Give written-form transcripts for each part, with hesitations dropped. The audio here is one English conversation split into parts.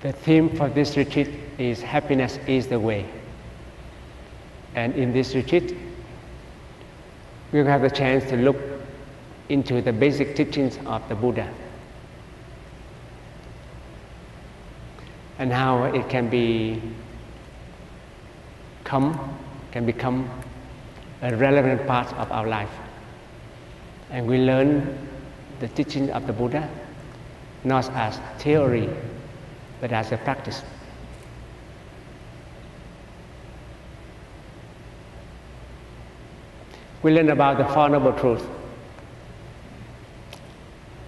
The theme for this retreat is Happiness is the Way. And in this retreat, we'll have the chance to look into the basic teachings of the Buddha and how it can become a relevant part of our life. And we learn the teaching of the Buddha not as theory, but as a practice. We learn about the Four Noble Truths.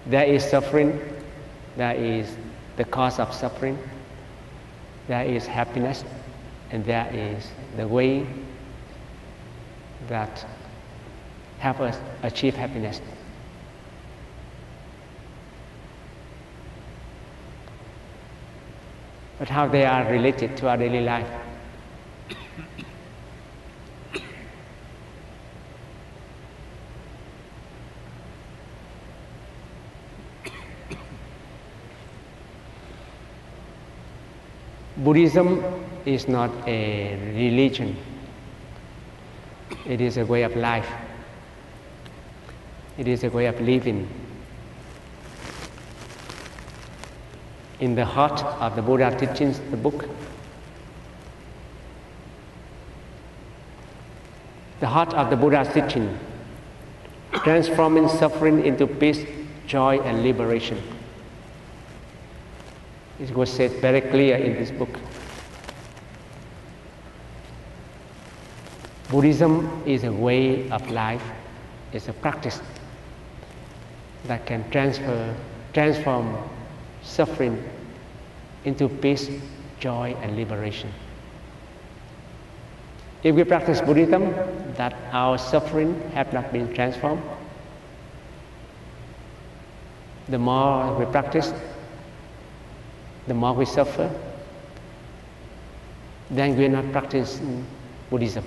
There is suffering, there is the cause of suffering, there is happiness, and there is the way that help us achieve happiness. But how they are related to our daily life. Buddhism is not a religion. It is a way of life. It is a way of living. In the heart of the Buddha teachings, the book, the heart of the Buddha's teaching, transforming suffering into peace, joy, and liberation. It was said very clear in this book. Buddhism is a way of life, it's a practice that can transform suffering into peace, joy, and liberation. If we practice Buddhism, that our suffering have not been transformed, the more we practice, the more we suffer, then we are not practicing Buddhism.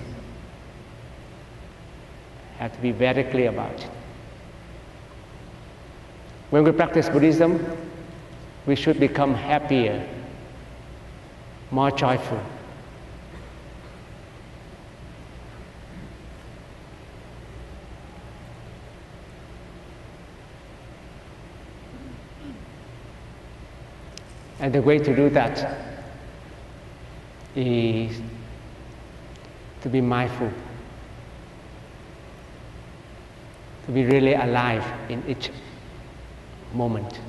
Have to be very clear about it. When we practice Buddhism, we should become happier, more joyful. And the way to do that is to be mindful, to be really alive in each moment.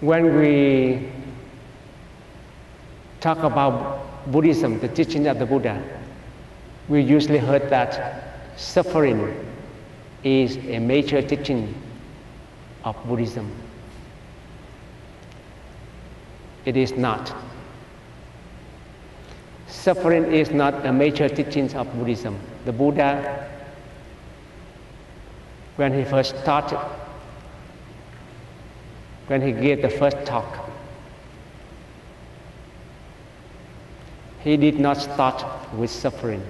When we talk about Buddhism, the teaching of the Buddha, we usually heard that suffering is a major teaching of Buddhism. It is not. Suffering is not a major teaching of Buddhism. The Buddha, when he first started, when he gave the first talk, he did not start with suffering.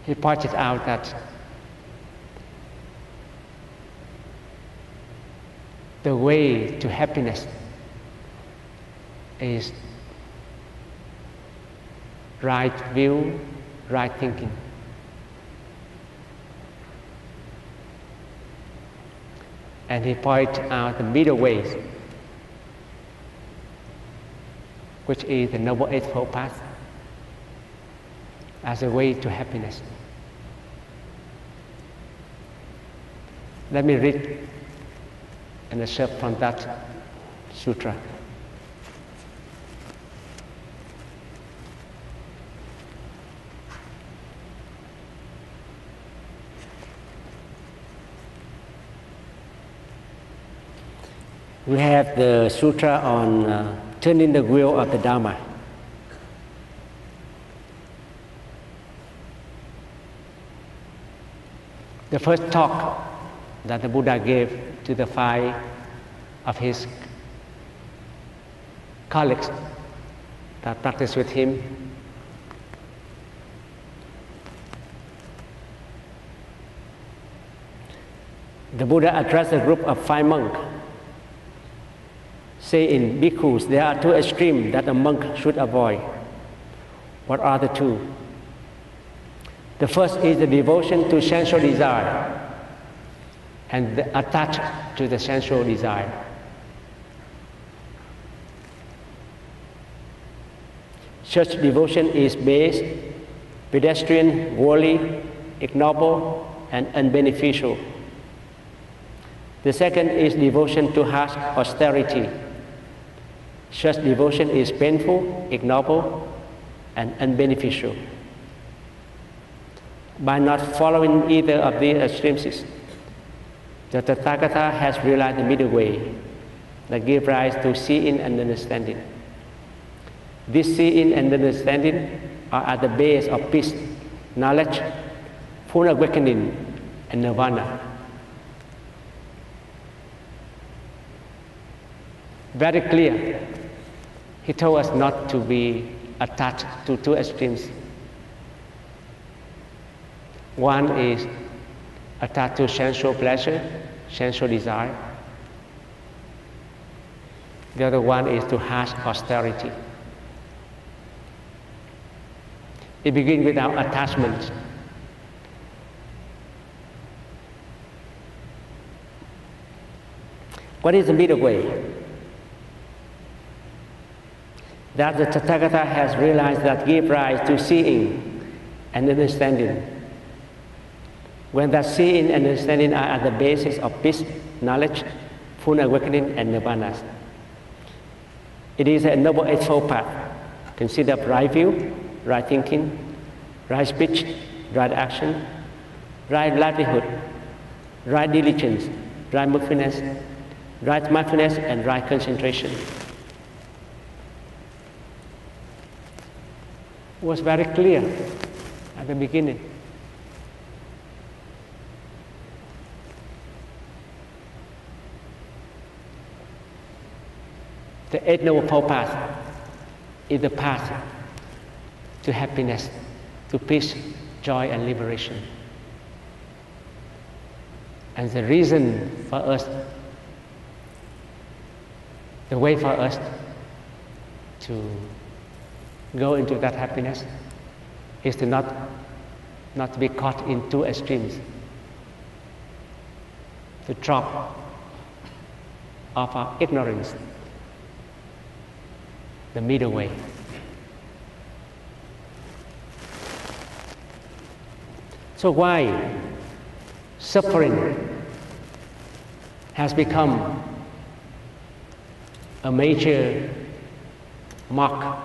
He pointed out that the way to happiness is right view, right thinking. And he pointed out the middle ways, which is the Noble Eightfold Path, as a way to happiness. Let me read an excerpt from that sutra. We have the sutra on turning the wheel of the Dharma. The first talk that the Buddha gave to the 5 of his colleagues that practiced with him. The Buddha addressed a group of 5 monks, saying, "Bhikkhus, there are 2 extremes that a monk should avoid." What are the 2? The first is the devotion to sensual desire and the attached to the sensual desire. Such devotion is base, pedestrian, worldly, ignoble, and unbeneficial. The second is devotion to harsh austerity. Such devotion is painful, ignoble, and unbeneficial. By not following either of these extremes, the Tathagata has realized the middle way that gives rise to seeing and understanding. This seeing and understanding are at the base of peace, knowledge, full awakening, and nirvana. Very clear. He told us not to be attached to 2 extremes. One is attached to sensual pleasure, sensual desire. The other one is to harsh austerity. It begins with our attachment. What is the middle way? That the Tathagata has realized that gives rise to seeing and understanding. When that seeing and understanding are at the basis of peace, knowledge, full awakening, and nirvana. It is a noble eightfold path. Consider right view, right thinking, right speech, right action, right livelihood, right diligence, right mindfulness, and right concentration. It was very clear at the beginning. The Eightfold Path is the path to happiness, to peace, joy, and liberation. And the reason for us, the way for us to go into that happiness is to not be caught in 2 extremes, to drop off our ignorance, the middle way. So why suffering has become a major mark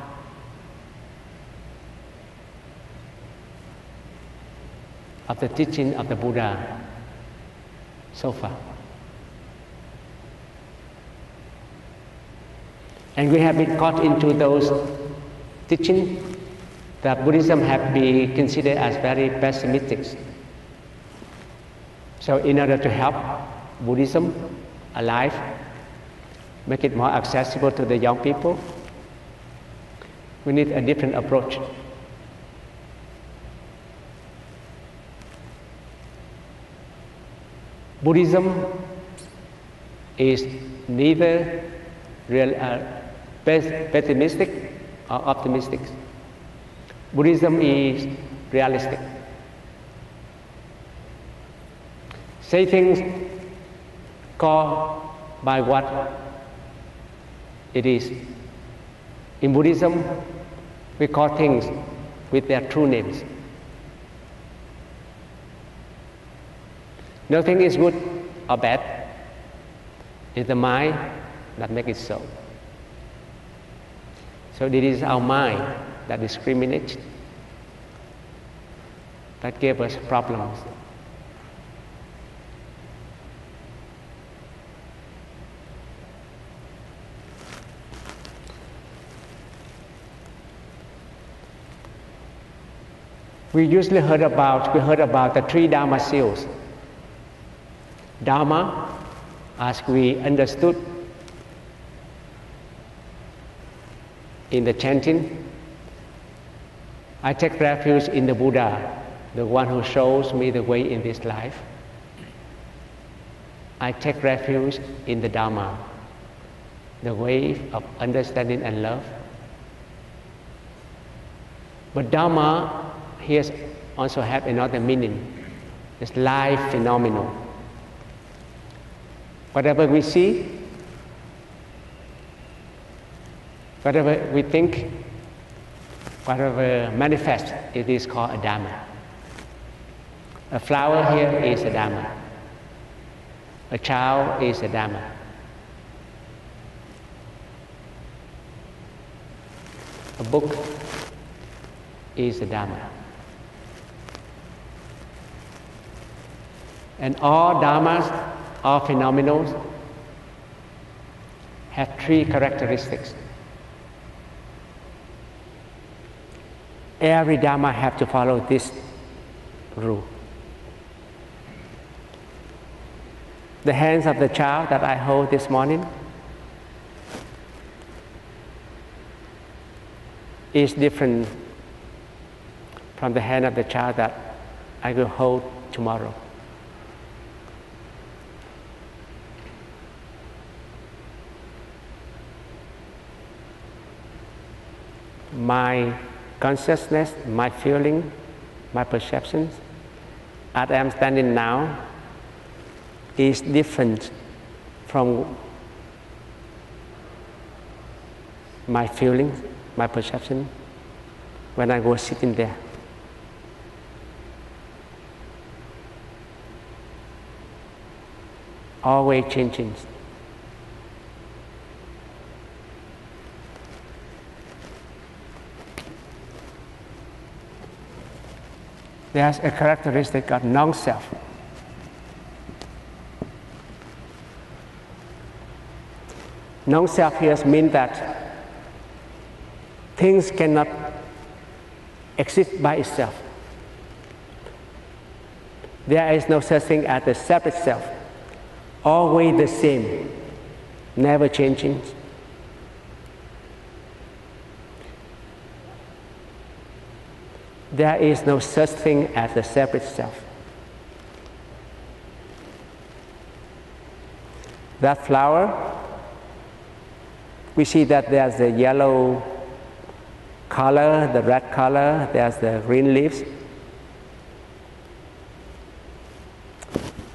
of the teaching of the Buddha so far? And we have been caught into those teachings that Buddhism have been considered as very pessimistic. So in order to help Buddhism alive, make it more accessible to the young people, we need a different approach. Buddhism is neither pessimistic or optimistic. Buddhism is realistic. Say things called by what it is. In Buddhism, we call things with their true names. Nothing is good or bad. It's the mind that makes it so. So it is our mind that discriminates, that gave us problems. We usually heard about the 3 Dharma seals. Dharma, as we understood, in the chanting. I take refuge in the Buddha, the one who shows me the way in this life. I take refuge in the Dharma, the way of understanding and love. But Dharma here also have another meaning. It's life phenomenal. Whatever we see, whatever we think, whatever manifests, it is called a Dharma. A flower here is a Dharma. A child is a Dharma. A book is a Dharma. And all Dharmas, all phenomena, have three characteristics. Every Dharma have to follow this rule. The hands of the child that I hold this morning is different from the hand of the child that I will hold tomorrow. My consciousness, my feeling, my perceptions, as I am standing now, is different from my feelings, my perception, when I was sitting there. Always changing. There's a characteristic of non-self. Non-self here means that things cannot exist by itself. There is no such thing as the separate self. Always the same, never changing. There is no such thing as the separate self. That flower, we see that there's the yellow color, the red color, there's the green leaves.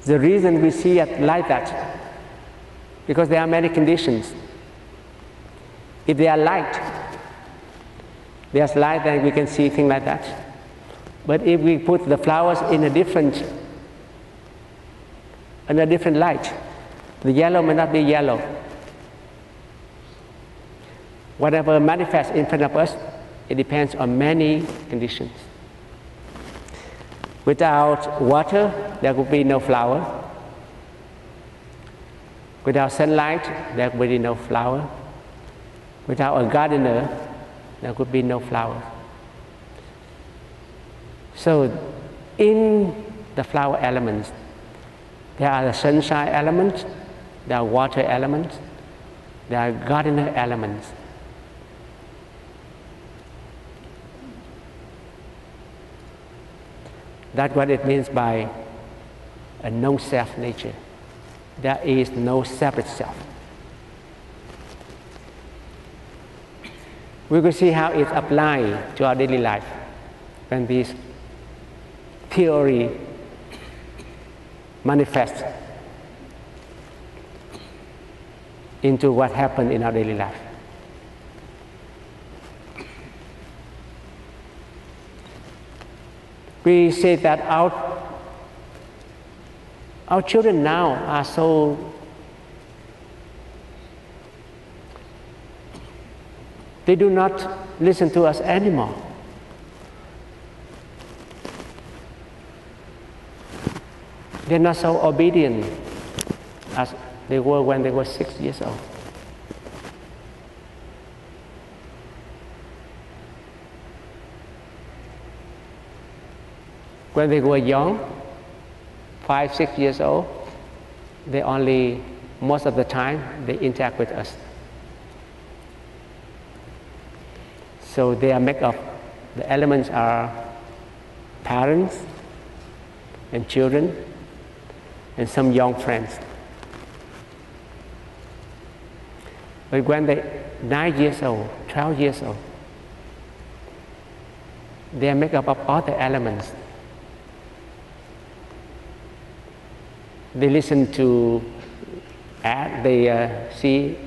The reason we see it like that, because there are many conditions. If they are light, there's light, then we can see things like that. But if we put the flowers in a different light, the yellow may not be yellow. Whatever manifests in front of us, it depends on many conditions. Without water, there would be no flower. Without sunlight, there would be no flower. Without a gardener, there could be no flower. So, in the flower elements, there are the sunshine elements, there are water elements, there are gardener elements. That's what it means by a non-self nature. There is no separate self. We will see how it applies to our daily life when this theory manifests into what happens in our daily life. We say that our children now are so they do not listen to us anymore. They're not so obedient as they were when they were 6 years old. When they were young, 5, 6 years old, they only, most of the time, they interact with us. So they are made of, the elements are parents and children and some young friends. But when they're 9 years old, 12 years old, they are made up of other elements. They listen to ads, they see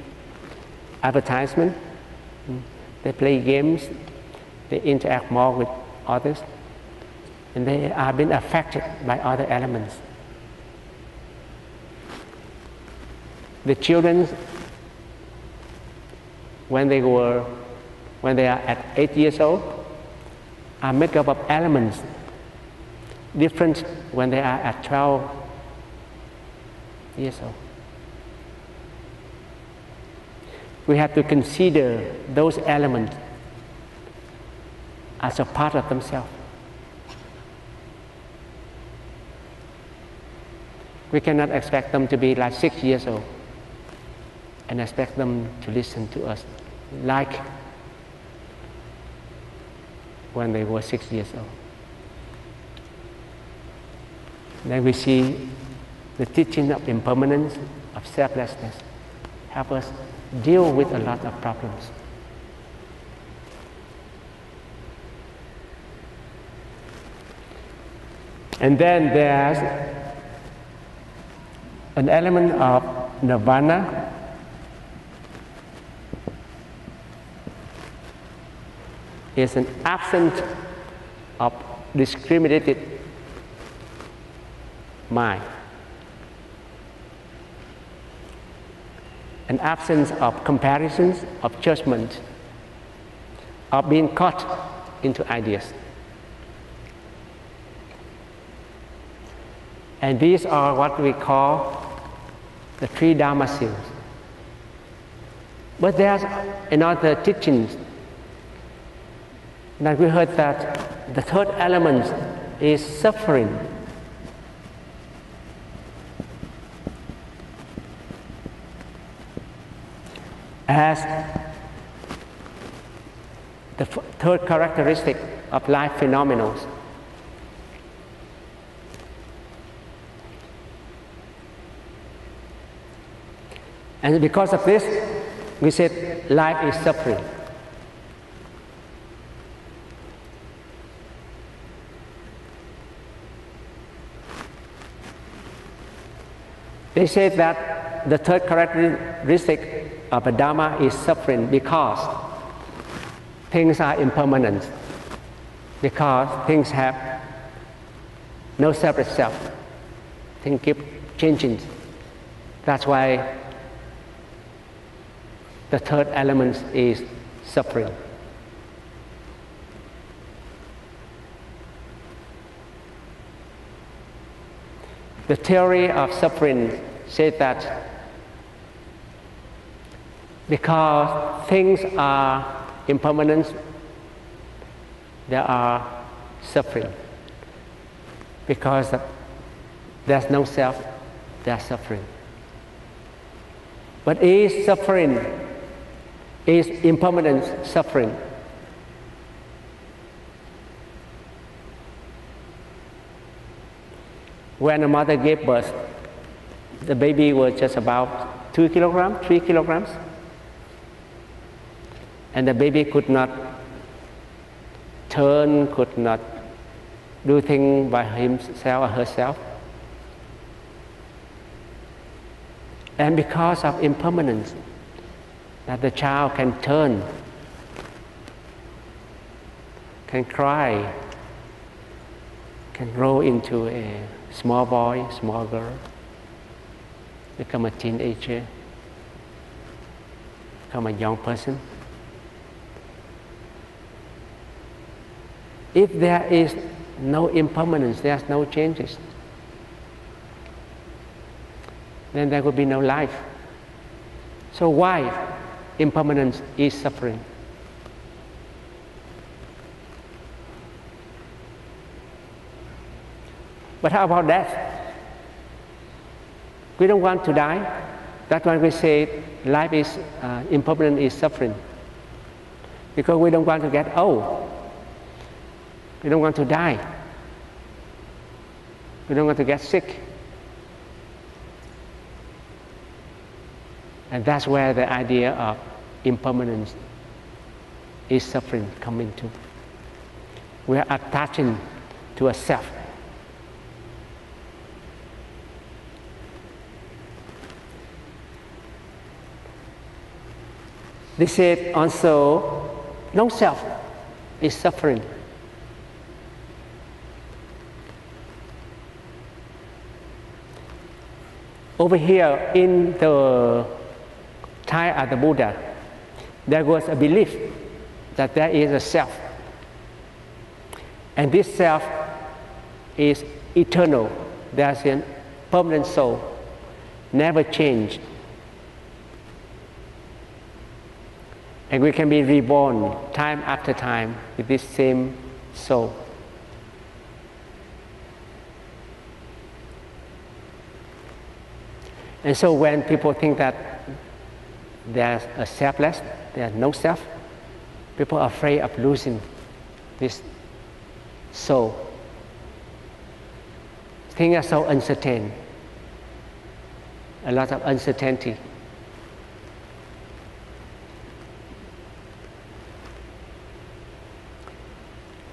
advertisement, they play games, they interact more with others, and they are being affected by other elements. The children, when they are at 8 years old, are made up of elements different when they are at 12 years old. We have to consider those elements as a part of themselves. We cannot expect them to be like 6 years old and expect them to listen to us like when they were 6 years old. Then we see the teaching of impermanence, of selflessness, help us deal with a lot of problems. And then there's an element of nirvana, is an absence of discriminated mind, an absence of comparisons, of judgment, of being caught into ideas. And these are what we call the three Dharma seals. But there's another teachings that we heard that the third element is suffering. As the third characteristic of life phenomena. And because of this, we said life is suffering. They said that the third characteristic of a Dharma is suffering because things are impermanent, because things have no separate self. Things keep changing. That's why the third element is suffering. The theory of suffering says that because things are impermanent, there are suffering. Because there's no self, there's suffering. But is suffering, is impermanent suffering? When a mother gave birth, the baby was just about 2 kilograms, 3 kilograms. And the baby could not turn, could not do things by himself or herself. And because of impermanence, that the child can turn, can cry, can grow into a small boy, small girl, become a teenager, become a young person. If there is no impermanence, there's no changes, then there would be no life. So why impermanence is suffering? But how about death? We don't want to die. That's why we say life is impermanent, is suffering. because we don't want to get old. We don't want to die. We don't want to get sick. And that's where the idea of impermanence is suffering coming to. We are attaching to a self. They said also, no self is suffering. Over here in the time of the Buddha, there was a belief that there is a self. And this self is eternal. There's a permanent soul, never change. And we can be reborn time after time with this same soul. And so when people think that there's a selfless, there's no self, people are afraid of losing this soul. Things are so uncertain, a lot of uncertainty.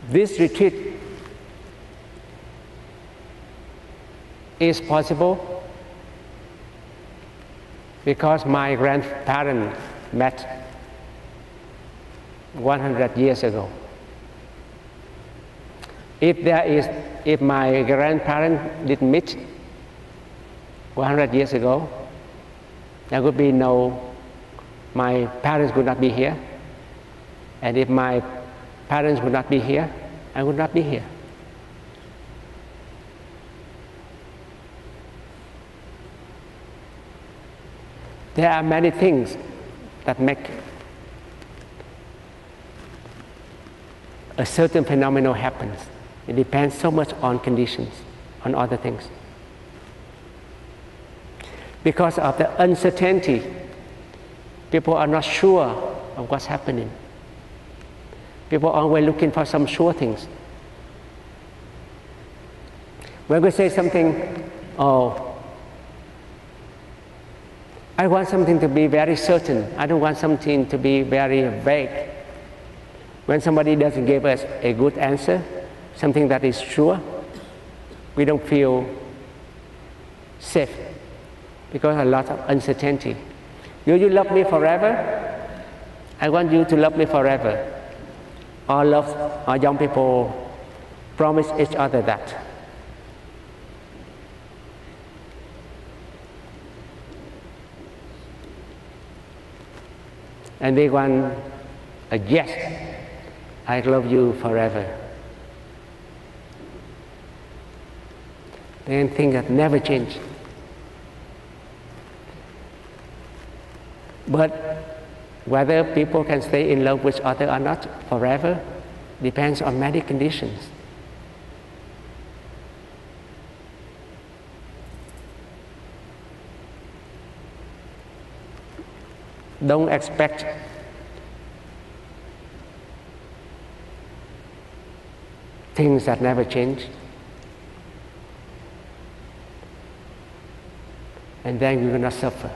This retreat is possible because my grandparents met 100 years ago. If my grandparents didn't meet 100 years ago, there would be my parents would not be here. And if my parents would not be here, I would not be here. There are many things that make a certain phenomenon happen. It depends so much on conditions, on other things. Because of the uncertainty, people are not sure of what's happening. People are always looking for some sure things. When we say something, oh, I want something to be very certain. I don't want something to be very vague. When somebody doesn't give us a good answer, something that is sure, we don't feel safe because a lot of uncertainty. Will you love me forever? I want you to love me forever. Our young people promise each other that. And they want a yes, I love you forever. They think that never change. But whether people can stay in love with each other or not forever depends on many conditions. Don't expect things that never change. And then you will not suffer.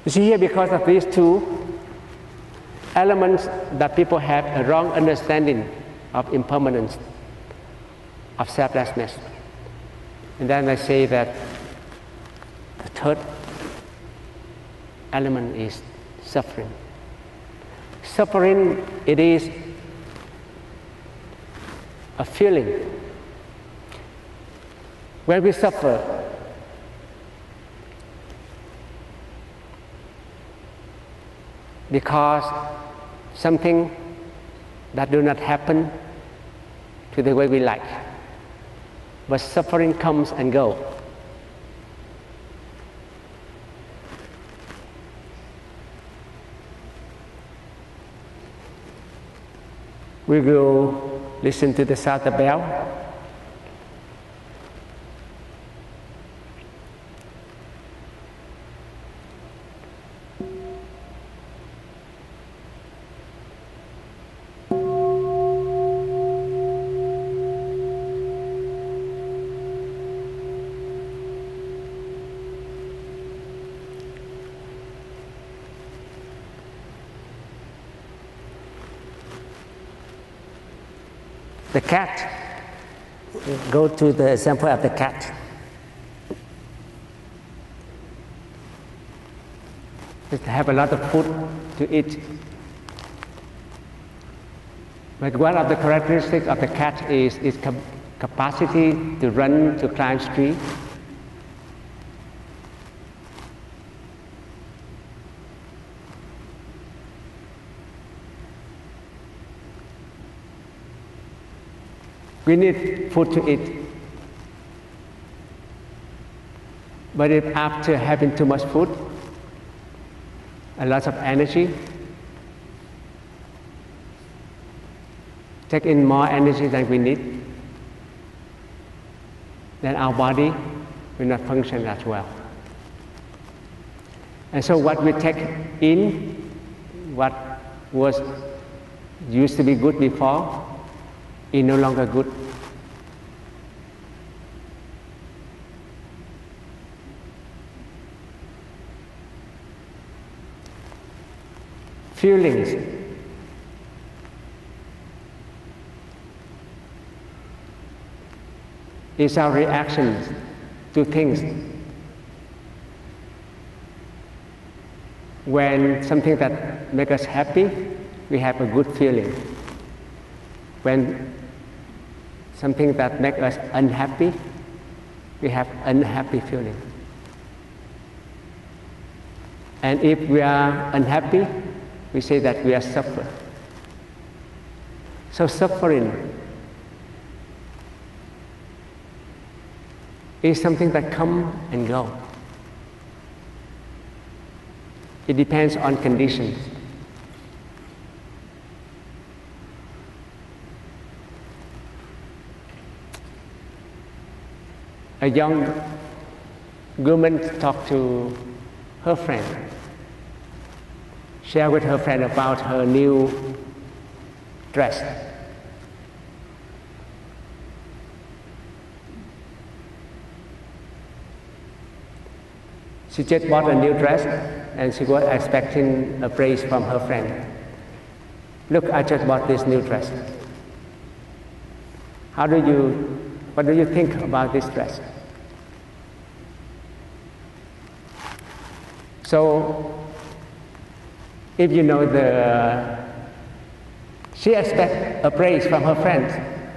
You see here, because of these two elements that people have a wrong understanding of impermanence, of selflessness. And then I say that the third element is suffering. Suffering, it is a feeling. When we suffer, because something that do not happen to the way we like, but suffering comes and goes. We will listen to the sound of the bell. The cat, go to the example of the cat. It have a lot of food to eat. But one of the characteristics of the cat is its capacity to run, to climb trees. We need food to eat. But if after having too much food, a lot of energy, take in more energy than we need, then our body will not function as well. And so what we take in, what was used to be good before, is no longer good. Feelings. Is our reactions to things. When something that makes us happy, we have a good feeling. When something that makes us unhappy, we have unhappy feeling. And if we are unhappy, we say that we are suffering. So suffering is something that comes and goes. It depends on conditions. A young woman talked to her friend, shared with her friend about her new dress. She just bought a new dress and she was expecting a praise from her friend. Look, I just bought this new dress. What do you think about this dress? So, if you know she expects a praise from her friend,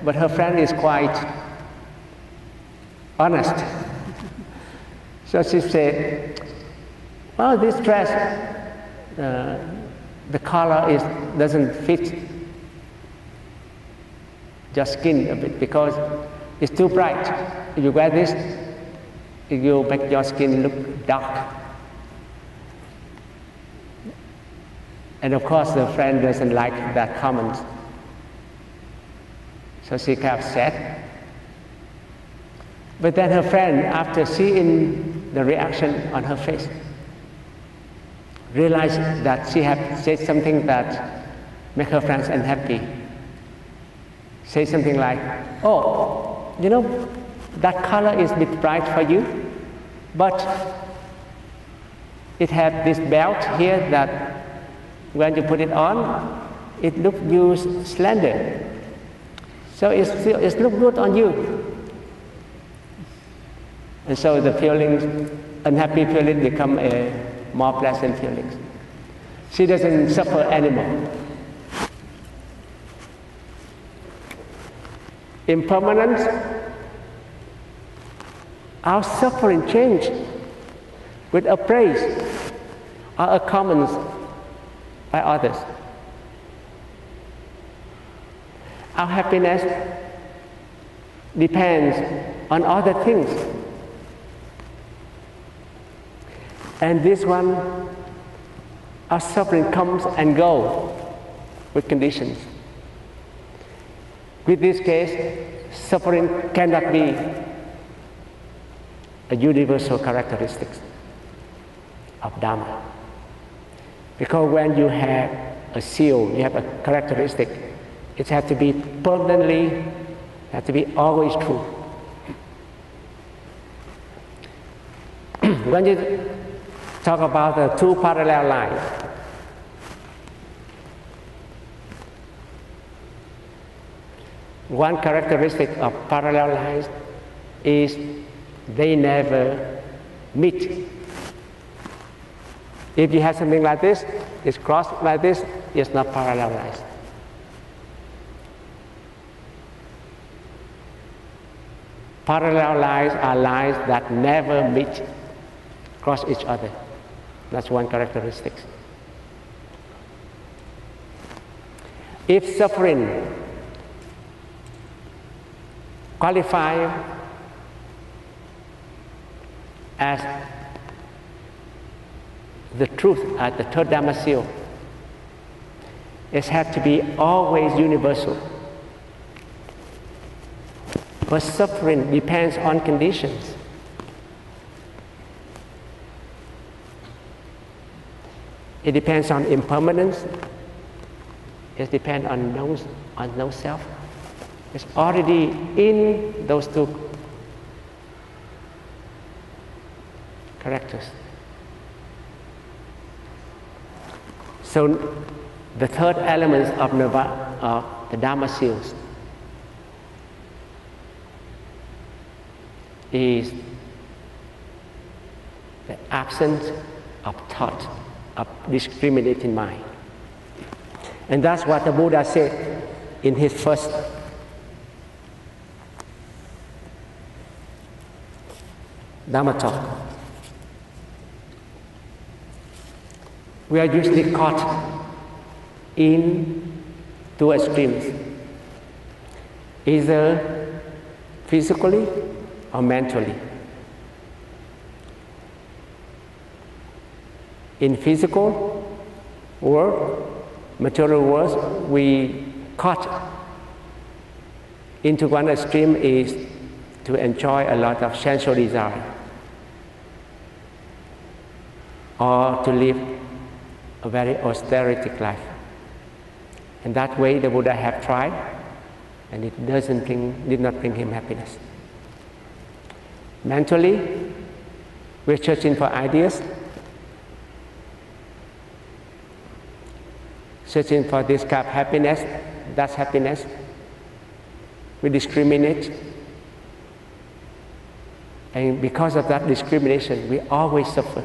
but her friend is quite honest. So she said, well, this dress, the color doesn't fit your skin a bit because it's too bright. If you wear this, it will make your skin look dark. And of course, the friend doesn't like that comment. So she got sad. But then her friend, after seeing the reaction on her face, realized that she had said something that made her friends unhappy. Say something like, oh, you know, that color is a bit bright for you, but it had this belt here that when you put it on, it looks you slender. So it looks good on you. And so the feelings, unhappy feeling become a more pleasant feelings. She doesn't suffer anymore. Impermanence, our suffering change with a praise or a comment by others. Our happiness depends on other things. And this one, our suffering comes and goes with conditions. With this case, suffering cannot be a universal characteristic of Dharma. Because when you have a seal, you have a characteristic, it has to be permanently, has to be always true. When you talk about the two parallel lines, One characteristic of parallel lines is they never meet. If you have something like this, it's crossed like this, it's not parallel lines. Parallel lines are lines that never meet, cross each other. That's one characteristic. If suffering qualifies as the truth at the third Dharma seal, it has to be always universal. But suffering depends on conditions. It depends on impermanence. It depends on no self. It's already in those two characters. So the third element of the Dharma seals is the absence of thought, of discriminating mind. And that's what the Buddha said in his first Dharma talk. We are usually caught in two extremes, either physically or mentally. In physical world, material world, we caught into one extreme is to enjoy a lot of sensual desire or to live a very austeric life. And that way the Buddha have tried, and it did not bring him happiness. Mentally, we're searching for ideas, searching for this kind of happiness, that's happiness. We discriminate. And because of that discrimination, we always suffer.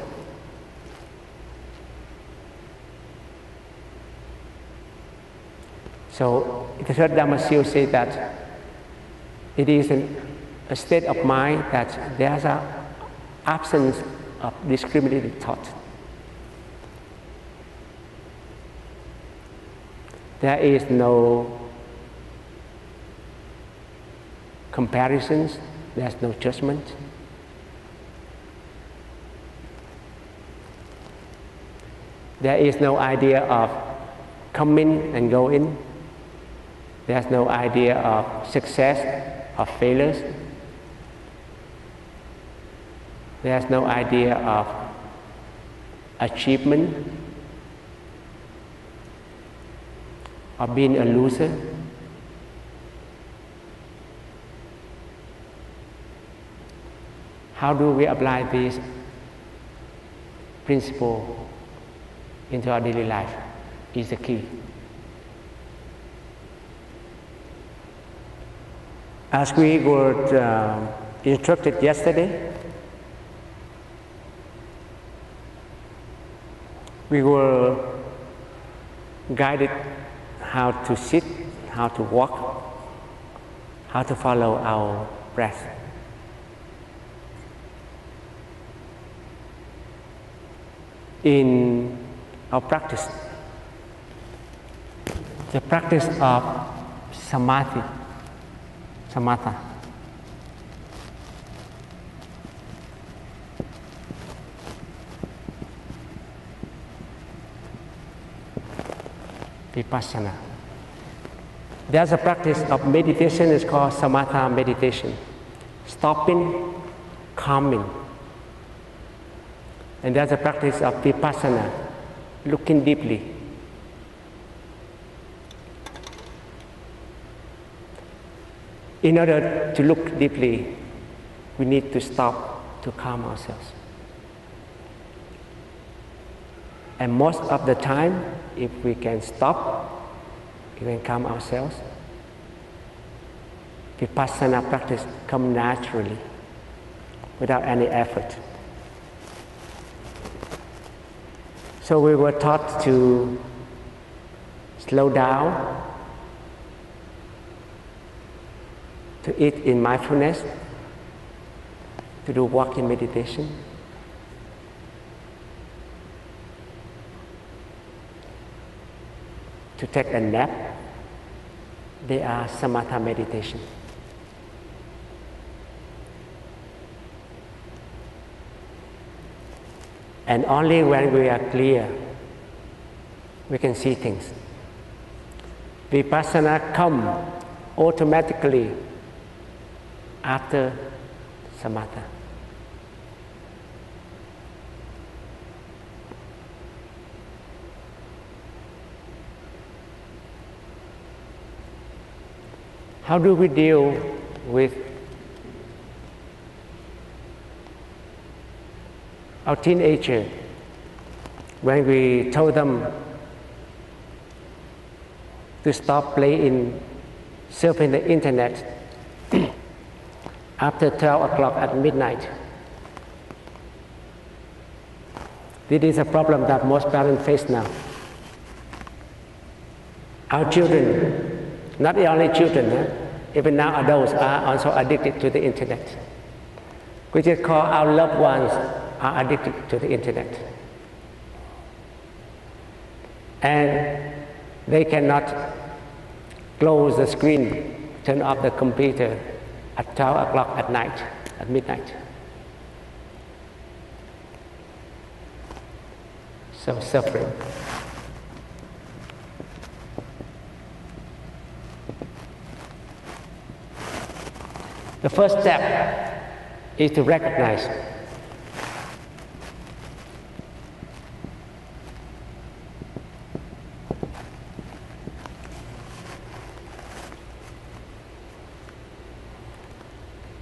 So the third Dharma seal says that it is a state of mind that there's an absence of discriminating thought. There is no comparisons, there's no judgment. There is no idea of coming and going. There's no idea of success or failures. There's no idea of achievement or being a loser. How do we apply this principle into our daily life is the key. As we were instructed yesterday, we were guided how to sit, how to walk, how to follow our breath. In our practice, the practice of samatha, vipassana. There's a practice of meditation, it's called samatha meditation. Stopping, calming. And there's a practice of vipassana, looking deeply. In order to look deeply, we need to stop to calm ourselves. And most of the time, if we can stop, we can calm ourselves, Vipassana practice come naturally, without any effort. So we were taught to slow down, to eat in mindfulness, to do walking meditation, to take a nap. They are samatha meditation. And only when we are clear, we can see things. Vipassana comes automatically after samatha. How do we deal with our teenagers when we told them to stop playing, surfing the internet after 12 o'clock at midnight? This is a problem that most parents face now. Our children, not the only children, even now adults are also addicted to the internet. We just call our loved ones are addicted to the internet. And they cannot close the screen, turn off the computer at 12 o'clock at night, at midnight. So suffering. The first step is to recognize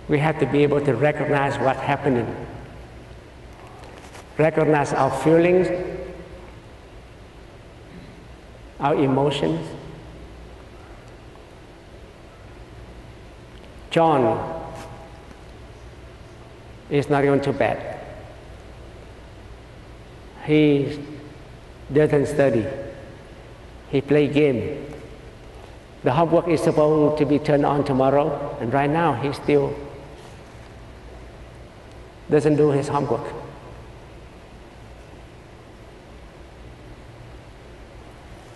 we have to be able to recognize what's happening, recognize our feelings, our emotions. John is not going to bed. He doesn't study. He plays game. The homework is supposed to be turned on tomorrow, and right now he still doesn't do his homework.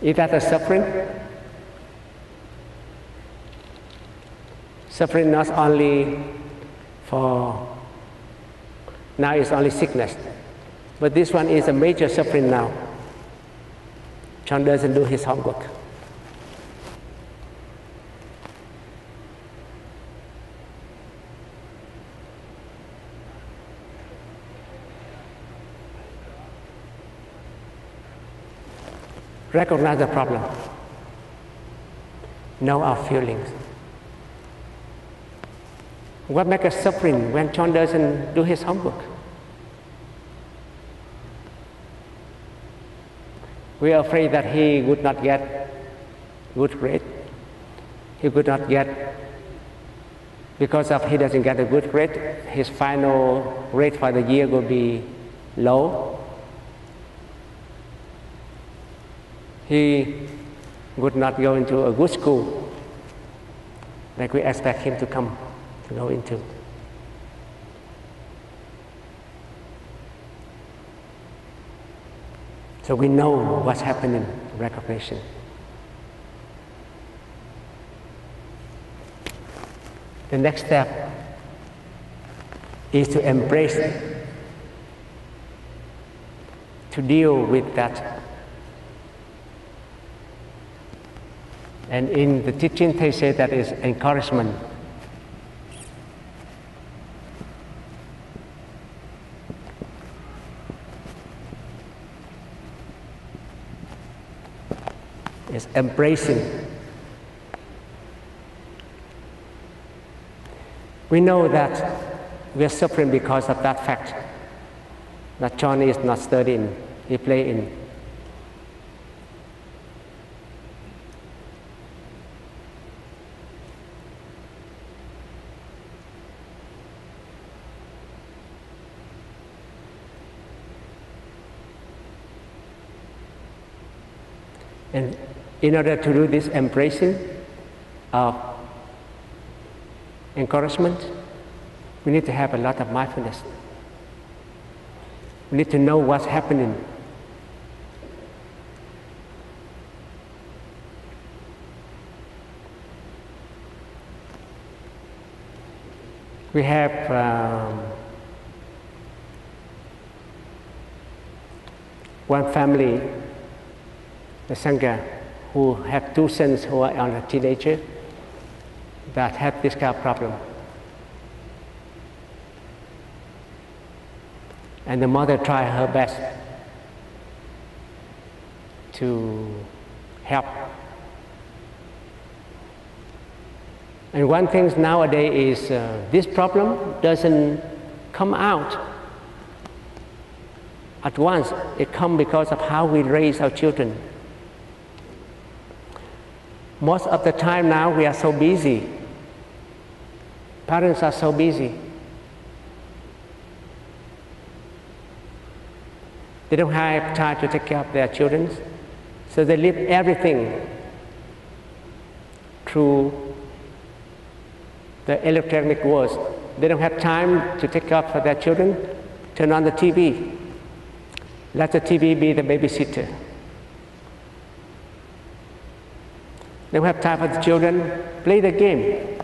Is that a suffering? Suffering not only for, now it's only sickness, but this one is a major suffering now. John doesn't do his homework. Recognize the problem. Know our feelings. What makes us suffering when John doesn't do his homework? We are afraid that he would not get good grade. He would not get, because of he doesn't get a good grade, his final grade for the year will be low. He would not go into a good school like we expect him to go into. So we know what's happening, recognition. The next step is to embrace it, to deal with that. And in the teaching, they say that is encouragement. It's embracing. We know that we are suffering because of that fact, that John is not studying, he playing. And in order to do this embracing of encouragement, we need to have a lot of mindfulness. We need to know what's happening. We have one family, the Sangha, who have two sons who are on a teenager that have this kind of problem. And the mother tried her best to help. And one thing nowadays is this problem doesn't come out at once. It comes because of how we raise our children. Most of the time now we are so busy. Parents are so busy. They don't have time to take care of their children, so they leave everything through the electronic world. They don't have time to take care of their children. Turn on the TV. Let the TV be the babysitter. They don't have time for the children. Play the game.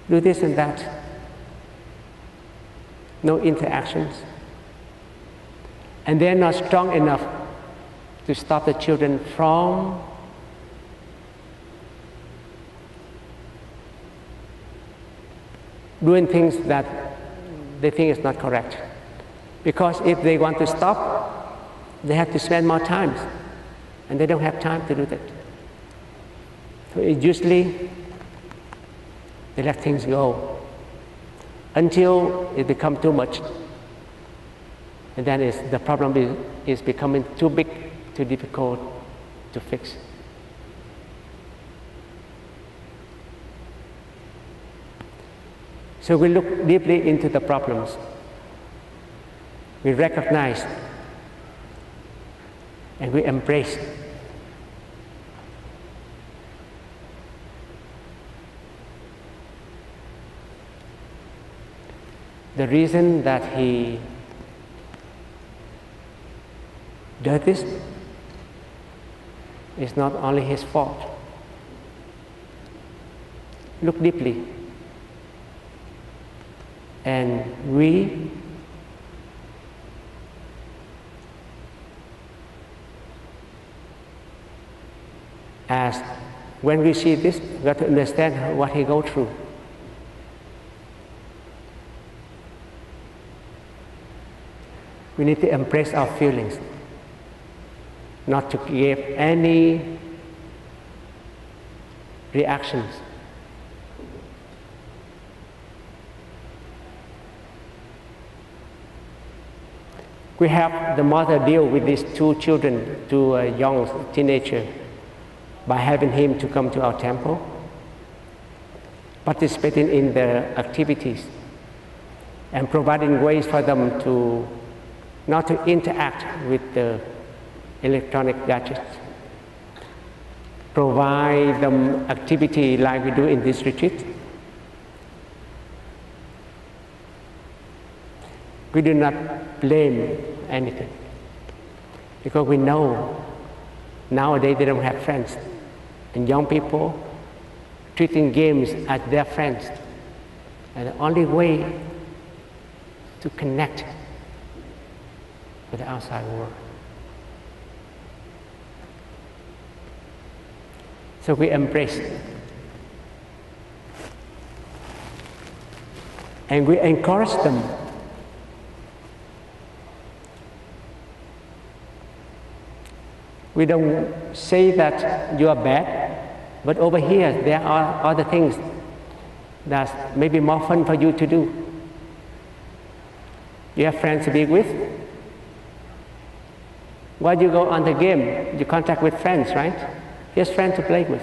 Do this and that. No interactions. And they're not strong enough to stop the children from doing things that they think is not correct. Because if they want to stop, they have to spend more time, and they don't have time to do that. So usually, they let things go until it becomes too much. And then the problem is becoming too big, too difficult to fix. So we look deeply into the problems. We recognize and we embrace. The reason that he does this is not only his fault. Look deeply. And we as when we see this, we have to understand what he goes through. We need to embrace our feelings, not to give any reactions. We help the mother deal with these two children, two young teenagers, by having him to come to our temple, participating in their activities, and providing ways for them to not to interact with the electronic gadgets. Provide them activity like we do in this retreat. We do not blame anything, because we know nowadays they don't have friends, and young people treating games as their friends, and the only way to connect with the outside world. So we embrace it. And we encourage them. We don't say that you are bad, but over here there are other things that may be more fun for you to do. You have friends to be with. While you go on the game, you contact with friends, right? Here's friends to play with.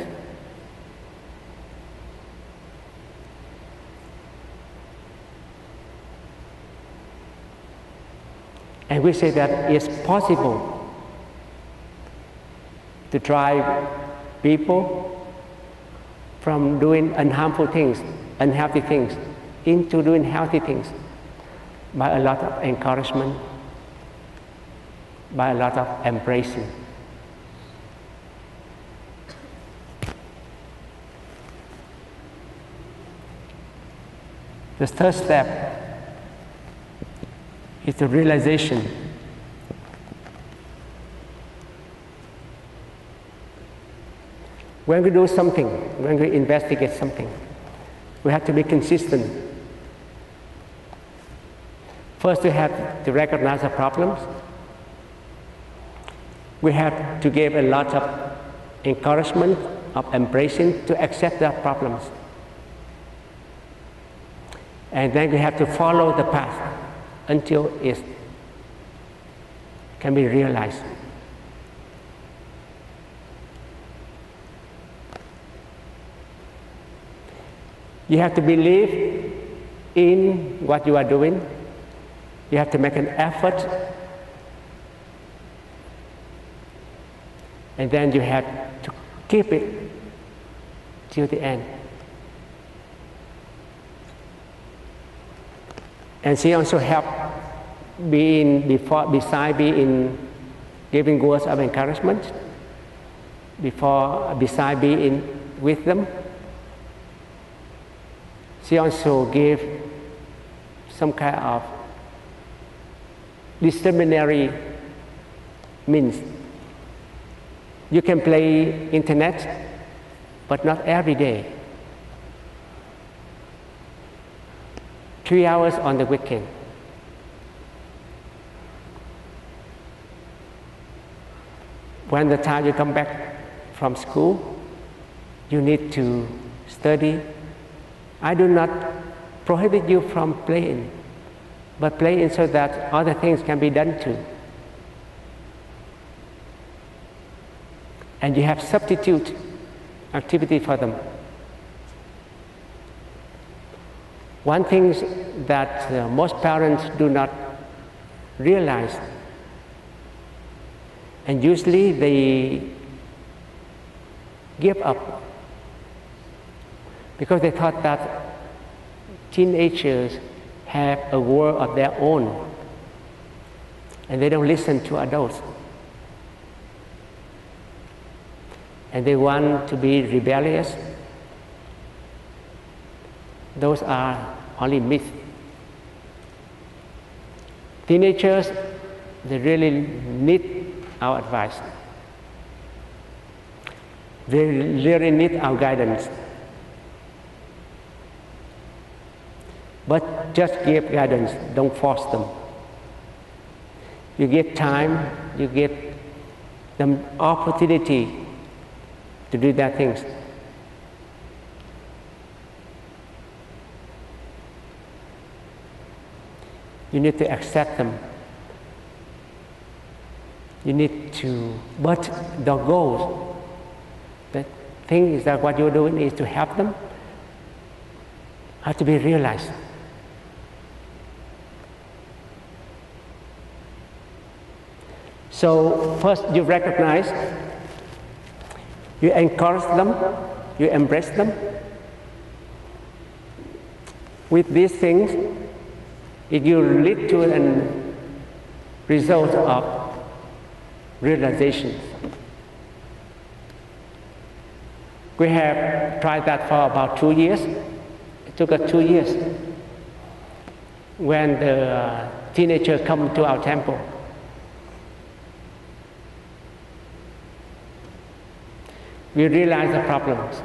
And we say that it's possible to drive people from doing unharmful things, unhealthy things, into doing healthy things by a lot of encouragement, by a lot of embracing. The third step is the realization. When we do something, when we investigate something, we have to be consistent. First, we have to recognize the problems. We have to give a lot of encouragement, of embracing, to accept the problems. And then we have to follow the path until it can be realized. You have to believe in what you are doing. You have to make an effort. And then you have to keep it till the end. And she also helped beside being giving words of encouragement, beside being with them, she also gave some kind of discriminatory means. You can play internet, but not every day. 3 hours on the weekend. When the time you come back from school, you need to study. I do not prohibit you from playing, but playing so that other things can be done too. And you have substitute activity for them. One thing that most parents do not realize, and usually they give up because they thought that teenagers have a world of their own and they don't listen to adults. And they want to be rebellious. Those are only myths. Teenagers, they really need our advice. They really need our guidance. But just give guidance, don't force them. You give time, you give them opportunity to do their things. You need to accept them. You need to, but the goal, the thing is that what you're doing is to help them, have to be realized. So first you recognize, you encourage them, you embrace them. With these things, it will lead to a result of realization. We have tried that for about 2 years. It took us 2 years. When the teenager come to our temple, we realized the problems.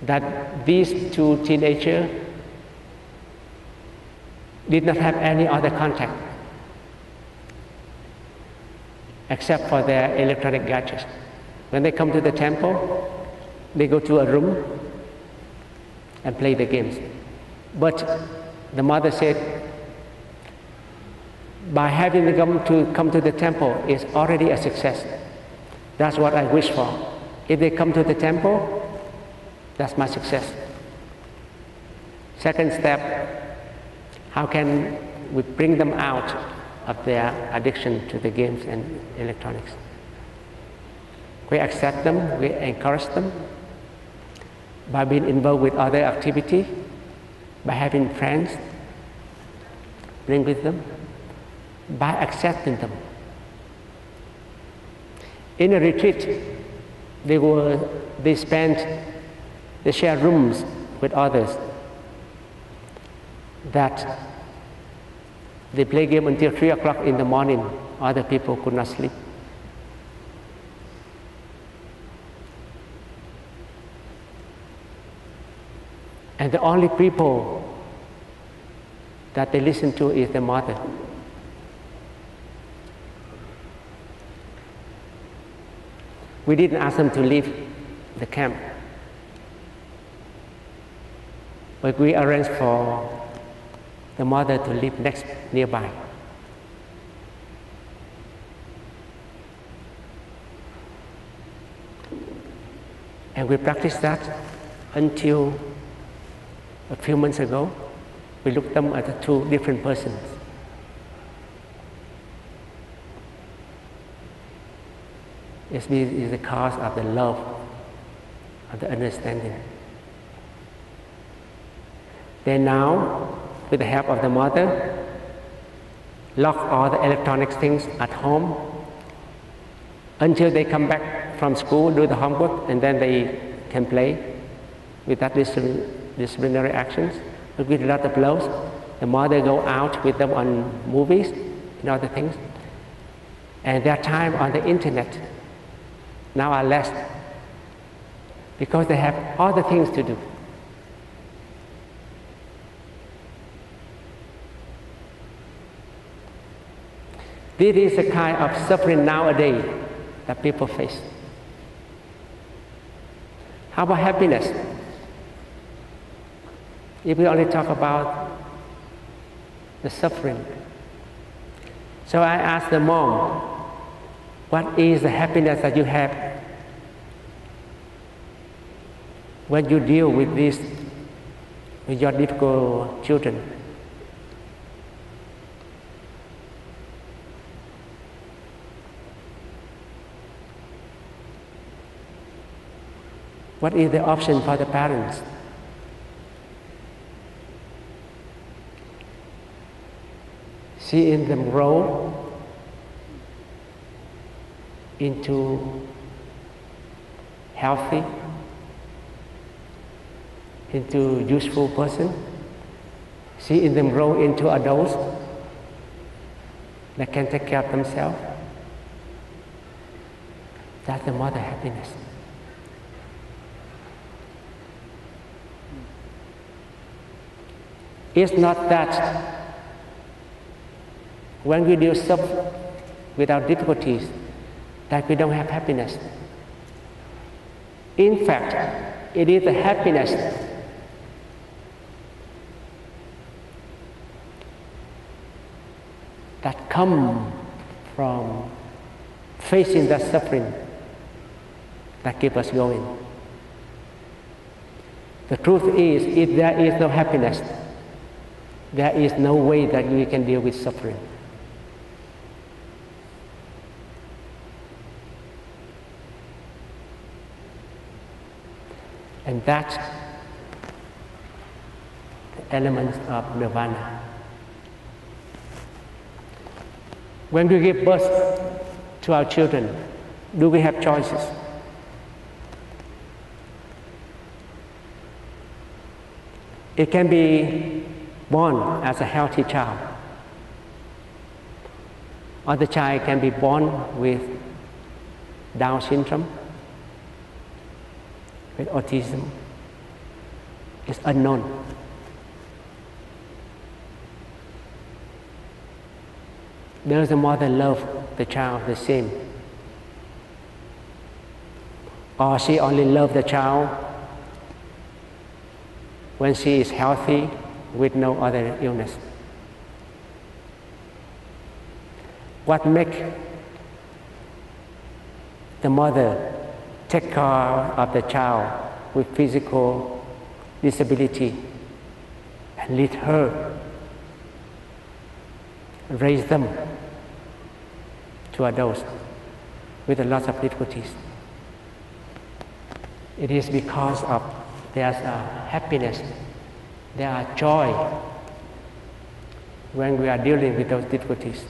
That these two teenagers did not have any other contact except for their electronic gadgets. When they come to the temple, they go to a room and play the games. But the mother said, by having them to come to the temple is already a success. That's what I wish for. If they come to the temple, that's my success. Second step, how can we bring them out of their addiction to the games and electronics? We accept them, we encourage them by being involved with other activity, by having friends, bring with them, by accepting them. In a retreat, they share rooms with others, that they play game until 3 o'clock in the morning. Other people could not sleep. And the only people that they listen to is the mother. We didn't ask them to leave the camp, but we arranged for the mother to live nearby. And we practiced that until a few months ago. We looked them at two different persons. It's the cause of the love, of the understanding. They now, with the help of the mother, lock all the electronic things at home until they come back from school, do the homework, and then they can play without disciplinary actions. But with a lot of blows, the mother go out with them on movies and other things. And their time on the internet now are less because they have other things to do. This is the kind of suffering nowadays that people face. How about happiness? If we only talk about the suffering. So I asked the mom, what is the happiness that you have when you deal with this, with your difficult children? What is the option for the parents? Seeing them grow into healthy, into useful person, seeing them grow into adults that can take care of themselves. That's the mother happiness. It's not that when we deal with our difficulties that we don't have happiness. In fact, it is the happiness that comes from facing that suffering that keeps us going. The truth is, if there is no happiness, there is no way that we can deal with suffering. And that's the elements of nirvana. When we give birth to our children, do we have choices? It can be born as a healthy child, or the child can be born with Down syndrome, with autism. It's unknown. Does the mother love the child the same? Or she only loves the child when she is healthy with no other illness? What makes the mother take care of the child with physical disability and lead her, raise them to adults with a lot of difficulties? It is because of there's a happiness, there are joy when we are dealing with those difficulties.